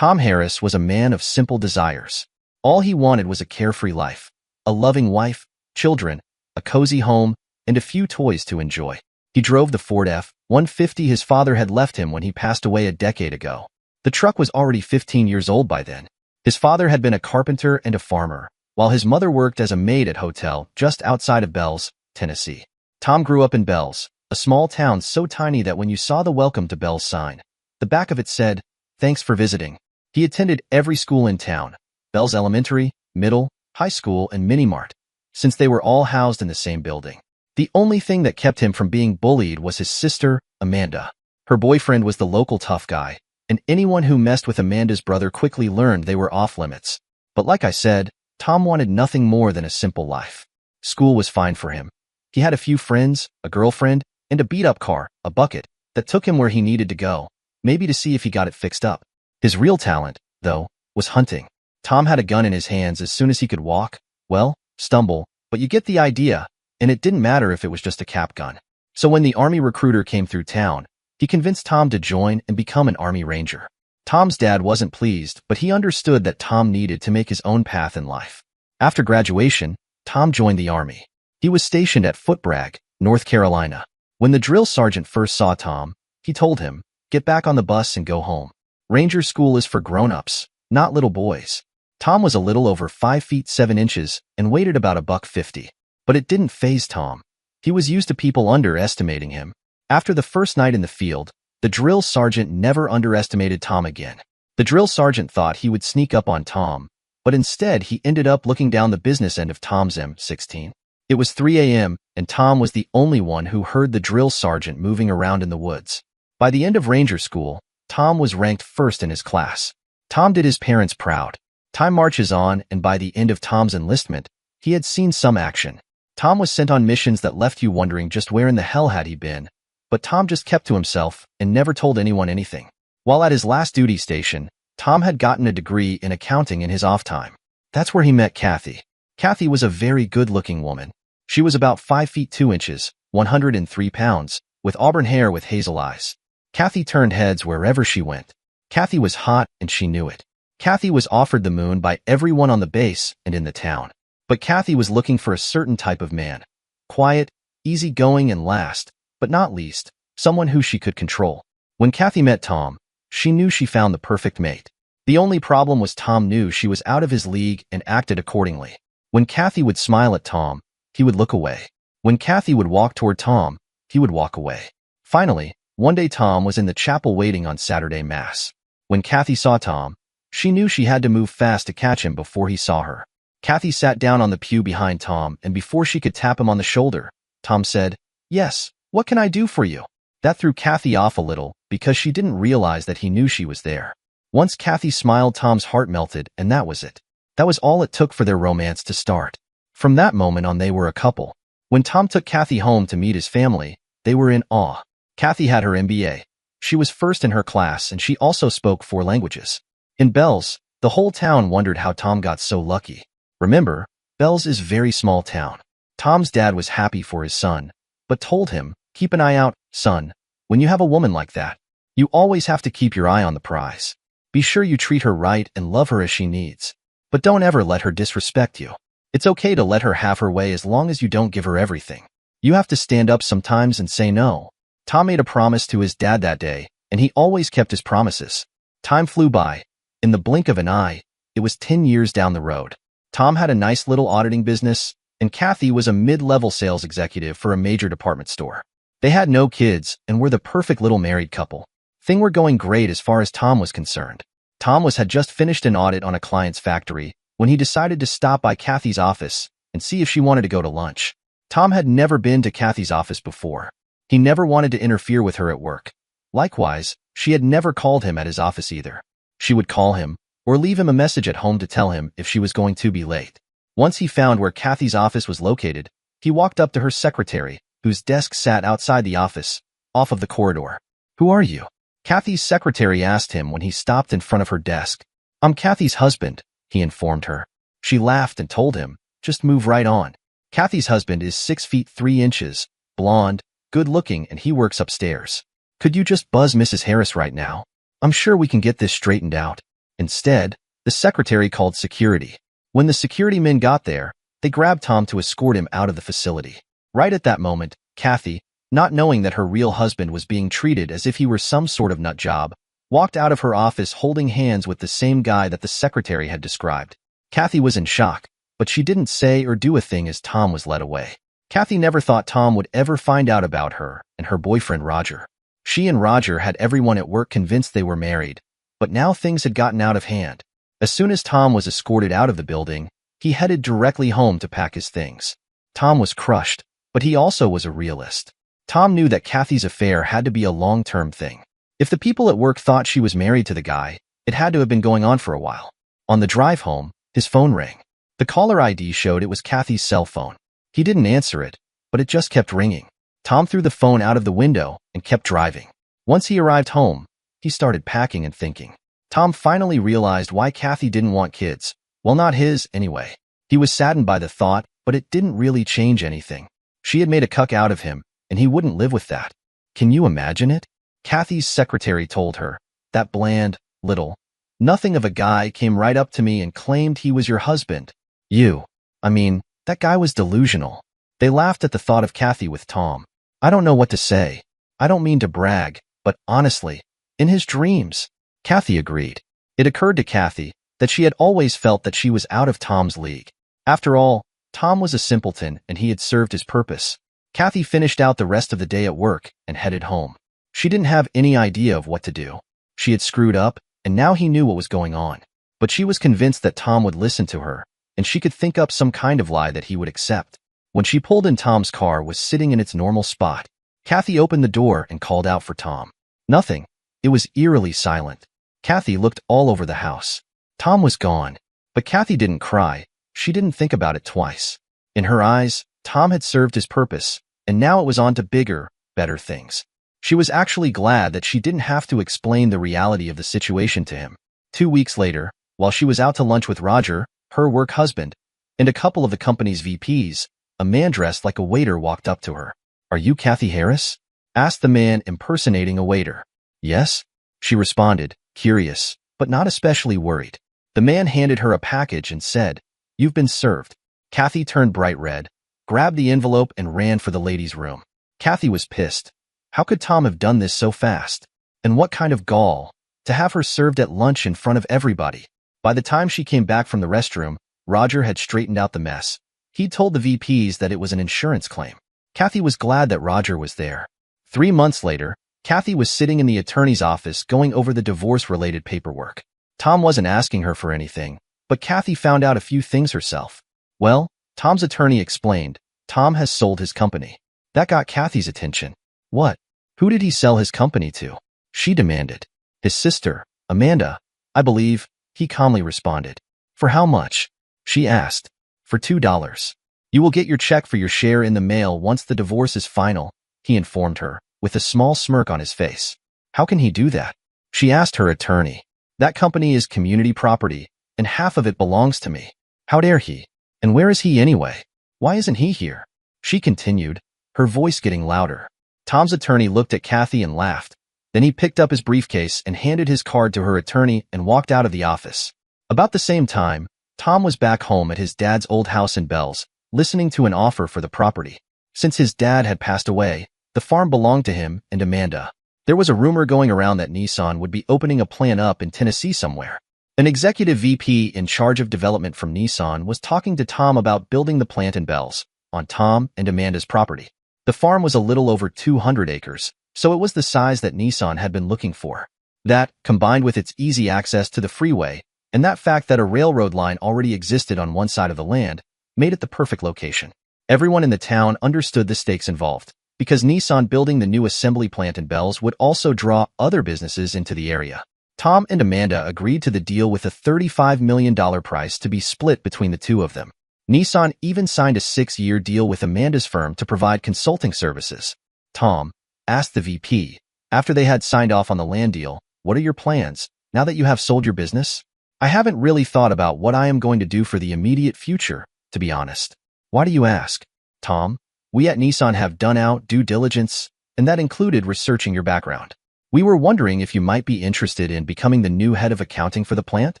Tom Harris was a man of simple desires. All he wanted was a carefree life, a loving wife, children, a cozy home, and a few toys to enjoy. He drove the Ford F-150 his father had left him when he passed away a decade ago. The truck was already 15 years old by then. His father had been a carpenter and a farmer, while his mother worked as a maid at a hotel just outside of Bells, Tennessee. Tom grew up in Bells, a small town so tiny that when you saw the Welcome to Bells sign, the back of it said, "Thanks for visiting." He attended every school in town, Bells Elementary, Middle, High School, and Mini-Mart, since they were all housed in the same building. The only thing that kept him from being bullied was his sister, Amanda. Her boyfriend was the local tough guy, and anyone who messed with Amanda's brother quickly learned they were off limits. But like I said, Tom wanted nothing more than a simple life. School was fine for him. He had a few friends, a girlfriend, and a beat-up car, a bucket, that took him where he needed to go, maybe to see if he got it fixed up. His real talent, though, was hunting. Tom had a gun in his hands as soon as he could walk, well, stumble, but you get the idea, and it didn't matter if it was just a cap gun. So when the Army recruiter came through town, he convinced Tom to join and become an Army Ranger. Tom's dad wasn't pleased, but he understood that Tom needed to make his own path in life. After graduation, Tom joined the Army. He was stationed at Fort Bragg, North Carolina. When the drill sergeant first saw Tom, he told him, "Get back on the bus and go home. Ranger school is for grown-ups, not little boys." Tom was a little over 5 feet 7 inches and weighed about $150. But it didn't faze Tom. He was used to people underestimating him. After the first night in the field, the drill sergeant never underestimated Tom again. The drill sergeant thought he would sneak up on Tom, but instead he ended up looking down the business end of Tom's M16. It was 3 a.m., and Tom was the only one who heard the drill sergeant moving around in the woods. By the end of Ranger School, Tom was ranked first in his class. Tom did his parents proud. Time marches on, and by the end of Tom's enlistment, he had seen some action. Tom was sent on missions that left you wondering just where in the hell had he been, but Tom just kept to himself and never told anyone anything. While at his last duty station, Tom had gotten a degree in accounting in his off time. That's where he met Kathy. Kathy was a very good-looking woman. She was about 5 feet 2 inches, 103 pounds, with auburn hair with hazel eyes. Kathy turned heads wherever she went. Kathy was hot, and she knew it. Kathy was offered the moon by everyone on the base and in the town. But Kathy was looking for a certain type of man. Quiet, easygoing, and last, but not least, someone who she could control. When Kathy met Tom, she knew she found the perfect mate. The only problem was Tom knew she was out of his league and acted accordingly. When Kathy would smile at Tom, he would look away. When Kathy would walk toward Tom, he would walk away. Finally, one day Tom was in the chapel waiting on Saturday Mass. When Kathy saw Tom, she knew she had to move fast to catch him before he saw her. Kathy sat down on the pew behind Tom, and before she could tap him on the shoulder, Tom said, "Yes, what can I do for you?" That threw Kathy off a little, because she didn't realize that he knew she was there. Once Kathy smiled, Tom's heart melted, and that was it. That was all it took for their romance to start. From that moment on, they were a couple. When Tom took Kathy home to meet his family, they were in awe. Kathy had her MBA. She was first in her class, and she also spoke 4 languages. In Bells, the whole town wondered how Tom got so lucky. Remember, Bells is a very small town. Tom's dad was happy for his son, but told him, "Keep an eye out, son. When you have a woman like that, you always have to keep your eye on the prize. Be sure you treat her right and love her as she needs. But don't ever let her disrespect you. It's okay to let her have her way as long as you don't give her everything. You have to stand up sometimes and say no." Tom made a promise to his dad that day, and he always kept his promises. Time flew by. In the blink of an eye, it was 10 years down the road. Tom had a nice little auditing business, and Kathy was a mid-level sales executive for a major department store. They had no kids and were the perfect little married couple. Things were going great as far as Tom was concerned. Tom had just finished an audit on a client's factory when he decided to stop by Kathy's office and see if she wanted to go to lunch. Tom had never been to Kathy's office before. He never wanted to interfere with her at work. Likewise, she had never called him at his office either. She would call him or leave him a message at home to tell him if she was going to be late. Once he found where Kathy's office was located, he walked up to her secretary, whose desk sat outside the office, off of the corridor. "Who are you?" Kathy's secretary asked him when he stopped in front of her desk. "I'm Kathy's husband," he informed her. She laughed and told him, "Just move right on." Kathy's husband is 6 feet 3 inches, blonde, good-looking, and he works upstairs. "Could you just buzz Mrs. Harris right now? I'm sure we can get this straightened out." Instead, the secretary called security. When the security men got there, they grabbed Tom to escort him out of the facility. Right at that moment, Kathy, not knowing that her real husband was being treated as if he were some sort of nut job, walked out of her office holding hands with the same guy that the secretary had described. Kathy was in shock, but she didn't say or do a thing as Tom was led away. Kathy never thought Tom would ever find out about her and her boyfriend Roger. She and Roger had everyone at work convinced they were married, but now things had gotten out of hand. As soon as Tom was escorted out of the building, he headed directly home to pack his things. Tom was crushed, but he also was a realist. Tom knew that Kathy's affair had to be a long-term thing. If the people at work thought she was married to the guy, it had to have been going on for a while. On the drive home, his phone rang. The caller ID showed it was Kathy's cell phone. He didn't answer it, but it just kept ringing. Tom threw the phone out of the window and kept driving. Once he arrived home, he started packing and thinking. Tom finally realized why Kathy didn't want kids. Well, not his, anyway. He was saddened by the thought, but it didn't really change anything. She had made a cuck out of him, and he wouldn't live with that. Can you imagine it? Kathy's secretary told her. That bland, little, nothing of a guy came right up to me and claimed he was your husband. That guy was delusional. They laughed at the thought of Kathy with Tom. I don't know what to say. I don't mean to brag, but honestly, in his dreams, Kathy agreed. It occurred to Kathy that she had always felt that she was out of Tom's league. After all, Tom was a simpleton and he had served his purpose. Kathy finished out the rest of the day at work and headed home. She didn't have any idea of what to do. She had screwed up, and now he knew what was going on. But she was convinced that Tom would listen to her, and she could think up some kind of lie that he would accept. When she pulled in, Tom's car was sitting in its normal spot. Kathy opened the door and called out for Tom. Nothing. It was eerily silent. Kathy looked all over the house. Tom was gone. But Kathy didn't cry. She didn't think about it twice. In her eyes, Tom had served his purpose, and now it was on to bigger, better things. She was actually glad that she didn't have to explain the reality of the situation to him. 2 weeks later, while she was out to lunch with Roger, her work husband, and a couple of the company's VPs, a man dressed like a waiter walked up to her. "Are you Kathy Harris?" asked the man impersonating a waiter. "Yes," she responded, curious, but not especially worried. The man handed her a package and said, "You've been served." Kathy turned bright red, grabbed the envelope and ran for the ladies' room. Kathy was pissed. How could Tom have done this so fast? And what kind of gall, to have her served at lunch in front of everybody. By the time she came back from the restroom, Roger had straightened out the mess. He'd told the VPs that it was an insurance claim. Kathy was glad that Roger was there. 3 months later, Kathy was sitting in the attorney's office going over the divorce-related paperwork. Tom wasn't asking her for anything, but Kathy found out a few things herself. Well, Tom's attorney explained, Tom has sold his company. That got Kathy's attention. What? Who did he sell his company to? She demanded. His sister, Amanda, I believe, he calmly responded. For how much? She asked. For $2. You will get your check for your share in the mail once the divorce is final, he informed her, with a small smirk on his face. How can he do that? She asked her attorney. That company is community property, and half of it belongs to me. How dare he? And where is he anyway? Why isn't he here? She continued, her voice getting louder. Tom's attorney looked at Kathy and laughed. Then he picked up his briefcase and handed his card to her attorney and walked out of the office. About the same time, Tom was back home at his dad's old house in Bells, listening to an offer for the property. Since his dad had passed away, the farm belonged to him and Amanda. There was a rumor going around that Nissan would be opening a plant up in Tennessee somewhere. An executive VP in charge of development from Nissan was talking to Tom about building the plant in Bells, on Tom and Amanda's property. The farm was a little over 200 acres, so it was the size that Nissan had been looking for. That, combined with its easy access to the freeway, and that fact that a railroad line already existed on one side of the land, made it the perfect location. Everyone in the town understood the stakes involved, because Nissan building the new assembly plant in Bells would also draw other businesses into the area. Tom and Amanda agreed to the deal with a $35 million price to be split between the two of them. Nissan even signed a 6-year deal with Amanda's firm to provide consulting services. Tom asked the VP, after they had signed off on the land deal, "What are your plans, now that you have sold your business?" "I haven't really thought about what I am going to do for the immediate future, to be honest." "Why do you ask?" "Tom, we at Nissan have done our due diligence, and that included researching your background. We were wondering if you might be interested in becoming the new head of accounting for the plant.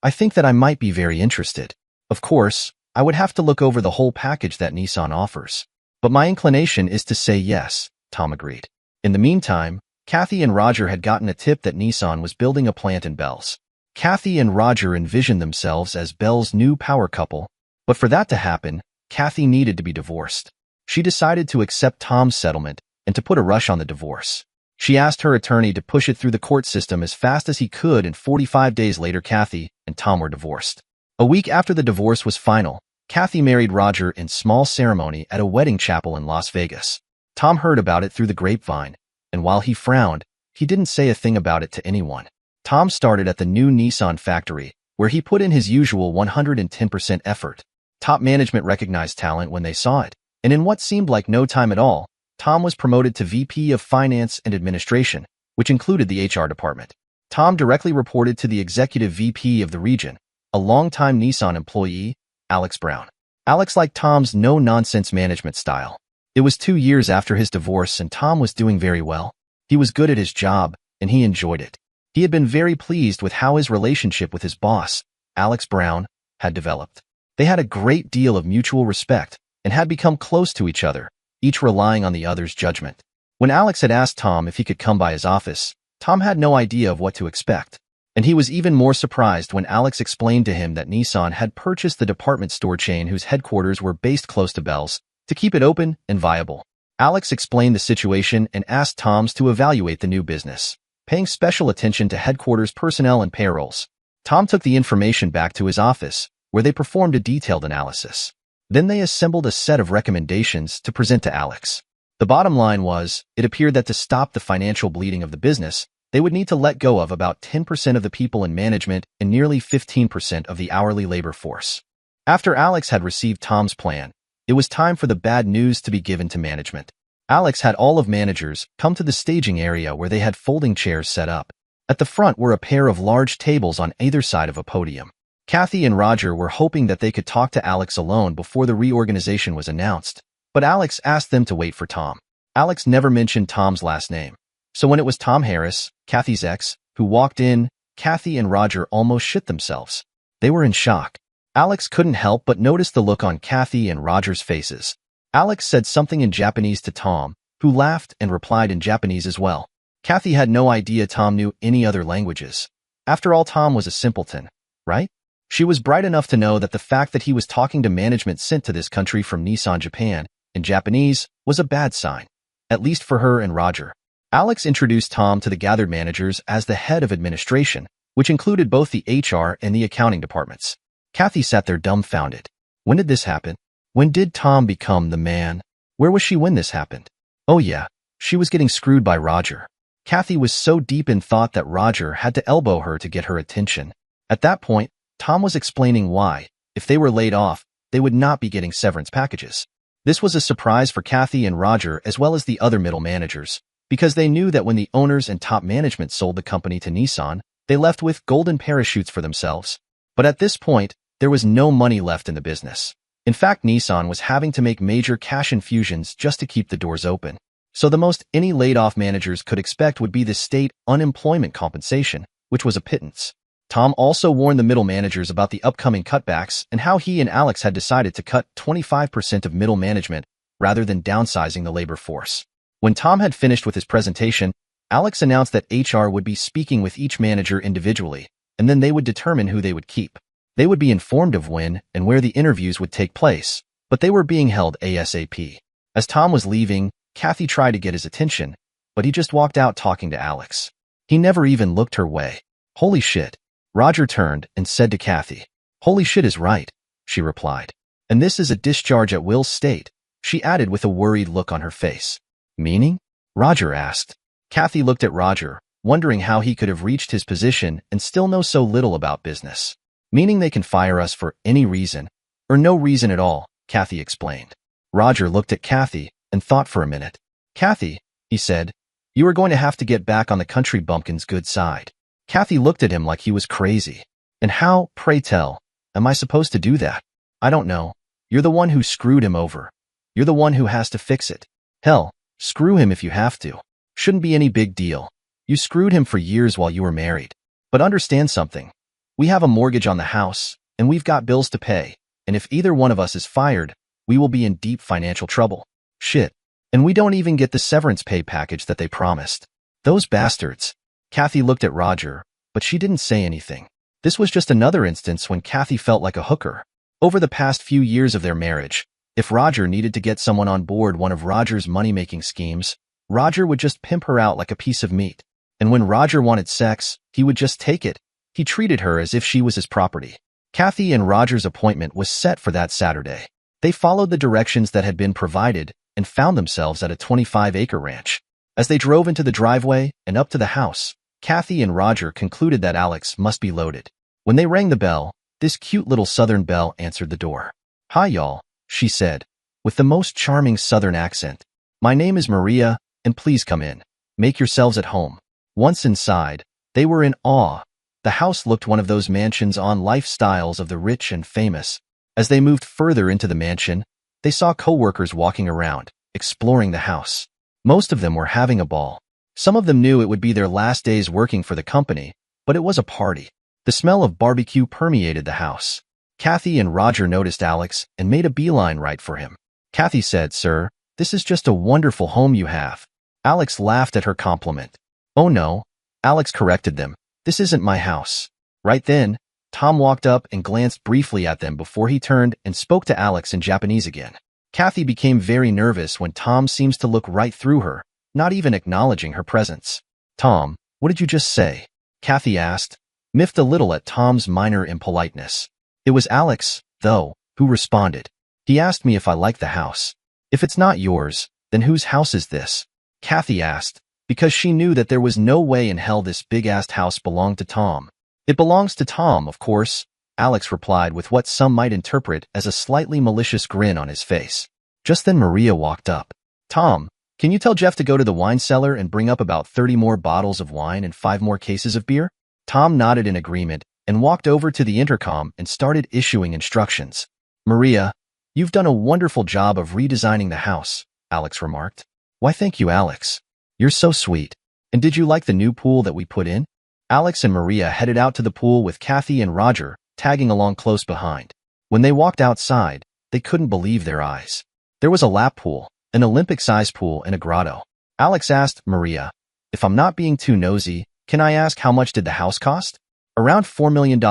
I think that I might be very interested. Of course, I would have to look over the whole package that Nissan offers. But my inclination is to say yes, Tom agreed. In the meantime, Kathy and Roger had gotten a tip that Nissan was building a plant in Bells. Kathy and Roger envisioned themselves as Bells' new power couple, but for that to happen, Kathy needed to be divorced. She decided to accept Tom's settlement and to put a rush on the divorce. She asked her attorney to push it through the court system as fast as he could, and 45 days later Kathy and Tom were divorced. A week after the divorce was final, Kathy married Roger in small ceremony at a wedding chapel in Las Vegas. Tom heard about it through the grapevine, and while he frowned, he didn't say a thing about it to anyone. Tom started at the new Nissan factory, where he put in his usual 110% effort. Top management recognized talent when they saw it, and in what seemed like no time at all, Tom was promoted to VP of Finance and Administration, which included the HR department. Tom directly reported to the executive VP of the region, a longtime Nissan employee, Alex Brown. Alex liked Tom's no-nonsense management style. It was 2 years after his divorce and Tom was doing very well. He was good at his job, and he enjoyed it. He had been very pleased with how his relationship with his boss, Alex Brown, had developed. They had a great deal of mutual respect and had become close to each other, each relying on the other's judgment. When Alex had asked Tom if he could come by his office, Tom had no idea of what to expect. And he was even more surprised when Alex explained to him that Nissan had purchased the department store chain whose headquarters were based close to Bells to keep it open and viable. Alex explained the situation and asked Tom to evaluate the new business, paying special attention to headquarters personnel and payrolls. Tom took the information back to his office, where they performed a detailed analysis. Then they assembled a set of recommendations to present to Alex. The bottom line was, it appeared that to stop the financial bleeding of the business, they would need to let go of about 10% of the people in management and nearly 15% of the hourly labor force. After Alex had received Tom's plan, it was time for the bad news to be given to management. Alex had all of managers come to the staging area where they had folding chairs set up. At the front were a pair of large tables on either side of a podium. Kathy and Roger were hoping that they could talk to Alex alone before the reorganization was announced, but Alex asked them to wait for Tom. Alex never mentioned Tom's last name. So when it was Tom Harris, Kathy's ex, who walked in, Kathy and Roger almost shit themselves. They were in shock. Alex couldn't help but notice the look on Kathy and Roger's faces. Alex said something in Japanese to Tom, who laughed and replied in Japanese as well. Kathy had no idea Tom knew any other languages. After all, Tom was a simpleton, right? She was bright enough to know that the fact that he was talking to management sent to this country from Nissan Japan in Japanese was a bad sign, at least for her and Roger. Alex introduced Tom to the gathered managers as the head of administration, which included both the HR and the accounting departments. Kathy sat there dumbfounded. When did this happen? When did Tom become the man? Where was she when this happened? Oh yeah, she was getting screwed by Roger. Kathy was so deep in thought that Roger had to elbow her to get her attention. At that point, Tom was explaining why, if they were laid off, they would not be getting severance packages. This was a surprise for Kathy and Roger as well as the other middle managers, because they knew that when the owners and top management sold the company to Nissan, they left with golden parachutes for themselves. But at this point, there was no money left in the business. In fact, Nissan was having to make major cash infusions just to keep the doors open. So the most any laid-off managers could expect would be the state unemployment compensation, which was a pittance. Tom also warned the middle managers about the upcoming cutbacks and how he and Alex had decided to cut 25% of middle management rather than downsizing the labor force. When Tom had finished with his presentation, Alex announced that HR would be speaking with each manager individually, and then they would determine who they would keep. They would be informed of when and where the interviews would take place, but they were being held ASAP. As Tom was leaving, Kathy tried to get his attention, but he just walked out talking to Alex. He never even looked her way. Holy shit. Roger turned and said to Kathy. Holy shit is right, she replied. And this is a discharge at Will's state, she added with a worried look on her face. Meaning? Roger asked. Kathy looked at Roger, wondering how he could have reached his position and still know so little about business. Meaning they can fire us for any reason, or no reason at all, Kathy explained. Roger looked at Kathy and thought for a minute. Kathy, he said, you are going to have to get back on the country bumpkin's good side. Kathy looked at him like he was crazy. And how, pray tell, am I supposed to do that? I don't know. You're the one who screwed him over. You're the one who has to fix it. Hell, screw him if you have to. Shouldn't be any big deal. You screwed him for years while you were married. But understand something. We have a mortgage on the house, and we've got bills to pay, and if either one of us is fired, we will be in deep financial trouble. Shit. And we don't even get the severance pay package that they promised. Those bastards. Kathy looked at Roger, but she didn't say anything. This was just another instance when Kathy felt like a hooker. Over the past few years of their marriage, if Roger needed to get someone on board one of Roger's money-making schemes, Roger would just pimp her out like a piece of meat. And when Roger wanted sex, he would just take it. He treated her as if she was his property. Kathy and Roger's appointment was set for that Saturday. They followed the directions that had been provided and found themselves at a 25-acre ranch. As they drove into the driveway and up to the house, Kathy and Roger concluded that Alex must be loaded. When they rang the bell, this cute little Southern belle answered the door. "Hi, y'all," she said, with the most charming Southern accent. "My name is Maria, and please come in. Make yourselves at home." Once inside, they were in awe. The house looked one of those mansions on lifestyles of the rich and famous. As they moved further into the mansion, they saw co-workers walking around, exploring the house. Most of them were having a ball. Some of them knew it would be their last days working for the company, but it was a party. The smell of barbecue permeated the house. Kathy and Roger noticed Alex and made a beeline right for him. Kathy said, "Sir, this is just a wonderful home you have." Alex laughed at her compliment. "Oh no," Alex corrected them. "This isn't my house." Right then, Tom walked up and glanced briefly at them before he turned and spoke to Alex in Japanese again. Kathy became very nervous when Tom seems to look right through her, not even acknowledging her presence. "Tom, what did you just say?" Kathy asked, miffed a little at Tom's minor impoliteness. It was Alex, though, who responded. "He asked me if I liked the house." "If it's not yours, then whose house is this?" Kathy asked, because she knew that there was no way in hell this big-assed house belonged to Tom. "It belongs to Tom, of course," Alex replied with what some might interpret as a slightly malicious grin on his face. Just then Maria walked up. "Tom, can you tell Jeff to go to the wine cellar and bring up about 30 more bottles of wine and 5 more cases of beer?" Tom nodded in agreement and walked over to the intercom and started issuing instructions. "Maria, you've done a wonderful job of redesigning the house," Alex remarked. "Why, thank you, Alex. You're so sweet. And did you like the new pool that we put in?" Alex and Maria headed out to the pool with Kathy and Roger tagging along close behind. When they walked outside, they couldn't believe their eyes. There was a lap pool, an Olympic-sized pool, and a grotto. Alex asked Maria, "If I'm not being too nosy, can I ask how much did the house cost?" "Around $4 million,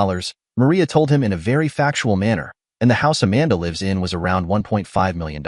Maria told him in a very factual manner, and the house Amanda lives in was around $1.5 million.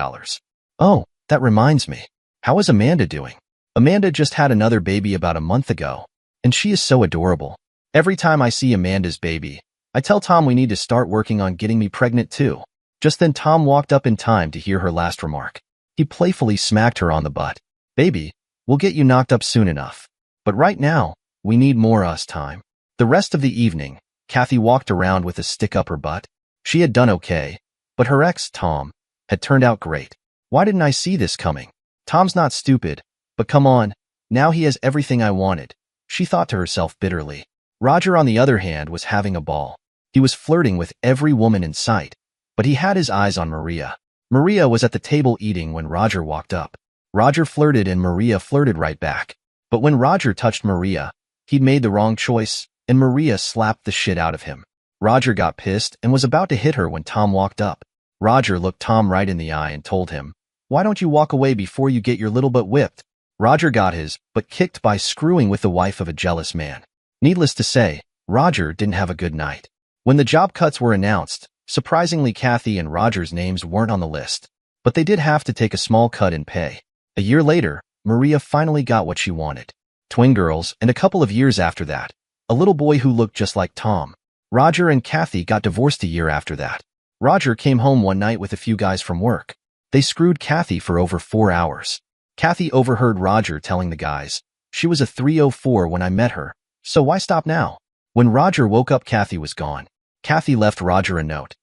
"Oh, that reminds me. How is Amanda doing?" "Amanda just had another baby about a month ago, and she is so adorable. Every time I see Amanda's baby, I tell Tom we need to start working on getting me pregnant too." Just then Tom walked up in time to hear her last remark. He playfully smacked her on the butt. "Baby, we'll get you knocked up soon enough. But right now, we need more us time." The rest of the evening, Kathy walked around with a stick up her butt. She had done okay, but her ex, Tom, had turned out great. Why didn't I see this coming? Tom's not stupid, but come on, now he has everything I wanted, she thought to herself bitterly. Roger, on the other hand, was having a ball. He was flirting with every woman in sight, but he had his eyes on Maria. Maria was at the table eating when Roger walked up. Roger flirted and Maria flirted right back. But when Roger touched Maria, he'd made the wrong choice, and Maria slapped the shit out of him. Roger got pissed and was about to hit her when Tom walked up. Roger looked Tom right in the eye and told him, "Why don't you walk away before you get your little butt whipped?" Roger got his butt kicked by screwing with the wife of a jealous man. Needless to say, Roger didn't have a good night. When the job cuts were announced, surprisingly Kathy and Roger's names weren't on the list, but they did have to take a small cut in pay. A year later, Maria finally got what she wanted. Twin girls, and a couple of years after that, a little boy who looked just like Tom. Roger and Kathy got divorced a year after that. Roger came home one night with a few guys from work. They screwed Kathy for over 4 hours. Kathy overheard Roger telling the guys, "She was a 304 when I met her, so why stop now?" When Roger woke up, Kathy was gone. Kathy left Roger a note.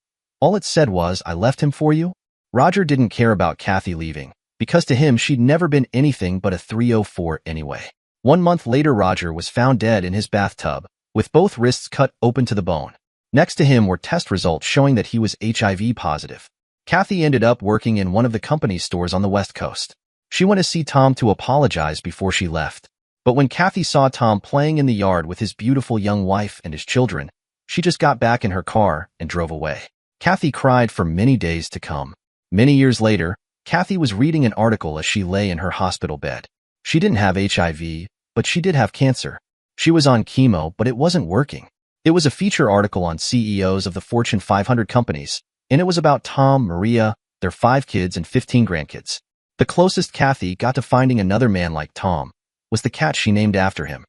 All it said was, "I left him for you." Roger didn't care about Kathy leaving, because to him she'd never been anything but a 304 anyway. 1 month later, Roger was found dead in his bathtub, with both wrists cut open to the bone. Next to him were test results showing that he was HIV positive. Kathy ended up working in one of the company's stores on the West Coast. She went to see Tom to apologize before she left. But when Kathy saw Tom playing in the yard with his beautiful young wife and his children, she just got back in her car and drove away. Kathy cried for many days to come. Many years later, Kathy was reading an article as she lay in her hospital bed. She didn't have HIV, but she did have cancer. She was on chemo, but it wasn't working. It was a feature article on CEOs of the Fortune 500 companies, and it was about Tom, Maria, their 5 kids and 15 grandkids. The closest Kathy got to finding another man like Tom was the cat she named after him.